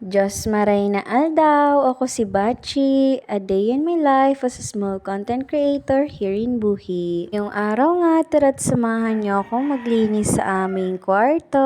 Diyos maray na aldaw, ako si Bachi, a day in my life as a small content creator here in Buhi. Yung araw nga, tara't samahan niyo akong maglinis sa aming kwarto.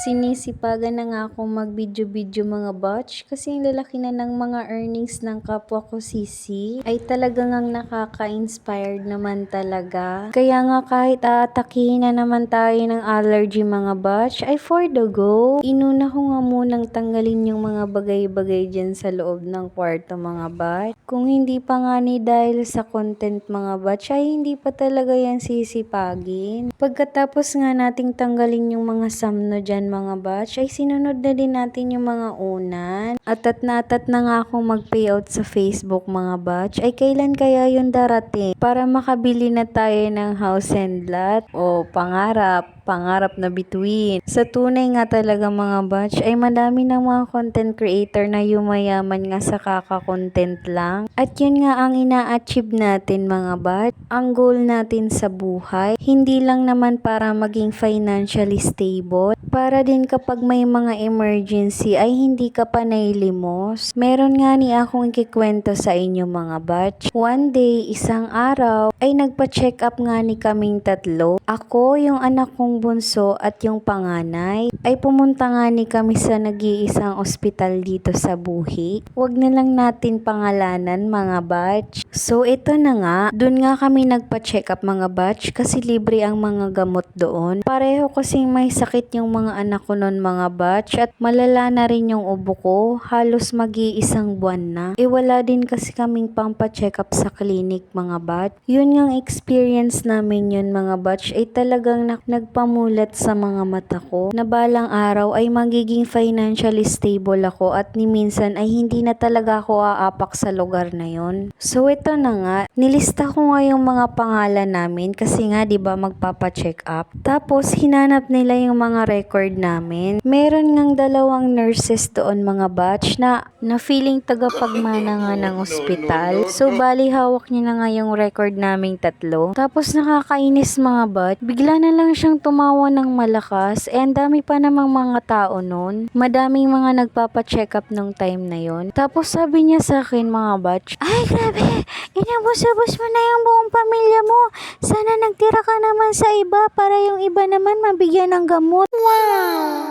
Sinisipagan na nga akong mag-video-video mga batch kasi yung lalaki na ng mga earnings ng kapwa ko sisi ay talagang ang nakaka-inspired naman talaga. Kaya nga kahit aatakihin na naman tayo ng allergy mga batch ay for the go. Inuna ko nga munang tanggalin yung mga bagay-bagay dyan sa loob ng kwarto mga batch. Kung hindi pa nga ni dahil sa content mga batch ay hindi pa talaga yan sisipagin. Pagkatapos nga nating tanggalin yung mga samno dyan mga batch ay sinunod na din natin yung mga unan. Atat na nga akong mag-payout sa Facebook mga batch ay kailan kaya yung darating para makabili na tayo ng house and lot o pangarap na bituin. Sa tunay nga talaga mga batch ay madami ng mga content creator na yumayaman nga sa kaka-content lang. At yun nga ang ina-achieve natin mga batch. Ang goal natin sa buhay, hindi lang naman para maging financially stable, para din kapag may mga emergency ay hindi ka pa nailimos. Meron nga ni akong ikikwento sa inyo mga batch. One day, isang araw, ay nagpa-check up nga ni kaming tatlo. Ako, yung anak kong bunso at yung panganay, ay pumunta nga ni kami sa nag-iisang ospital dito sa Buhi. Huwag na lang natin pangalanan mga batch. So ito na nga, dun nga kami nagpa-check up mga batch kasi libre ang mga gamot doon. Pareho kasing may sakit yung mga anak ko noon mga batch at malala na rin yung ubo ko, halos mag-iisang buwan na. Wala din kasi kaming pampa-check up sa clinic mga batch. Yun ngang experience namin yun mga batch ay talagang nagpamulat sa mga mata ko na balang araw ay magiging financially stable ako at ni minsan ay hindi na talaga ako aapak sa lugar na yon. So ito na nga, nilista ko nga yung mga pangalan namin kasi nga 'di ba magpapa-check up. Tapos hinanap nila yung mga record namin. Meron ngang dalawang nurses doon mga batch na feeling tagapagmana nga ng ospital. So bali hawak niya na nga yung record naming tatlo. Tapos nakakainis mga batch, bigla na lang siyang tumawa ng malakas and dami pa namang mga tao noon. Madaming mga nagpapa-check up nung time na yon. Tapos sabi niya sa akin mga batch, ay grabe, inabos-abos mo na yung buong pamilya mo. Sana nagtira ka naman sa iba para yung iba naman mabigyan ng gamot. Wow!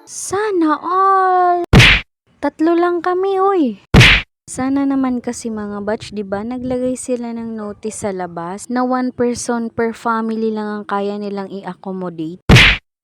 Sana all! Tatlo lang kami uy. Sana naman kasi mga batch, 'di ba? Naglagay sila ng notice sa labas na 1 person per family lang ang kaya nilang i-accommodate.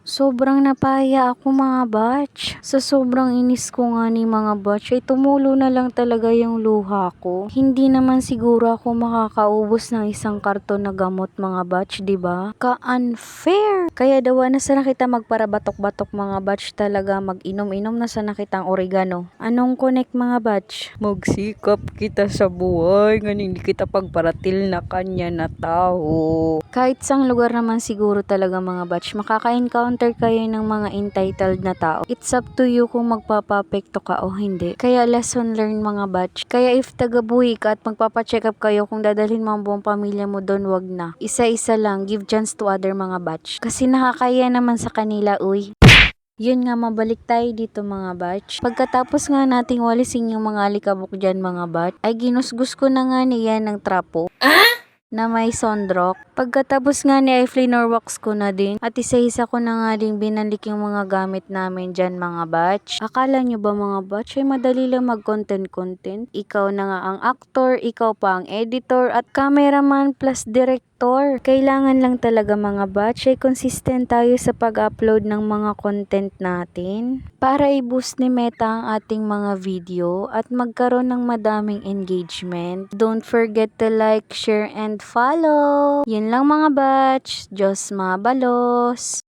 Sobrang napaya ako mga batch. Sa sobrang inis ko nga ni mga batch ay tumulo na lang talaga yung luha ko. Hindi naman siguro ako makakaubos ng isang karton na gamot mga batch, 'di ba? Ka-unfair. Kaya daw na sana kita magparabatok-batok mga batch talaga, mag-inom-inom na sana kitang oregano. Anong connect mga batch? Magsikap kita sa buhay, nga hindi kita pagparatil na kanya na tao. Kahit sang lugar naman siguro talaga mga batch, makaka-encounter kayo ng mga entitled na tao. It's up to you kung magpapapekto ka o hindi. Kaya lesson learned mga batch. Kaya if taga-Buhi ka at magpapacheck up kayo, kung dadalhin mo ang buong pamilya mo doon, wag na. Isa-isa lang, give chance to other mga batch. Kasi nakakaya naman sa kanila, uy. Yun nga, mabalik tayo dito mga batch. Pagkatapos nga nating walisin yung mga alikabok dyan mga batch, ay ginusgus ko na nga niya ng trapo na may sondrok. Pagkatapos nga ni i-flinor wax ko na din at isa-isa ko na nga din binalik yung mga gamit namin dyan mga batch. Akala nyo ba mga batch ay madali lang mag-content? Ikaw na nga ang actor, ikaw pa ang editor at cameraman plus director. Kailangan lang talaga mga batch ay consistent tayo sa pag-upload ng mga content natin para i-boost ni Meta ang ating mga video at magkaroon ng madaming engagement. Don't forget to like, share, and follow. Yun lang mga batch. Diyos mabalos.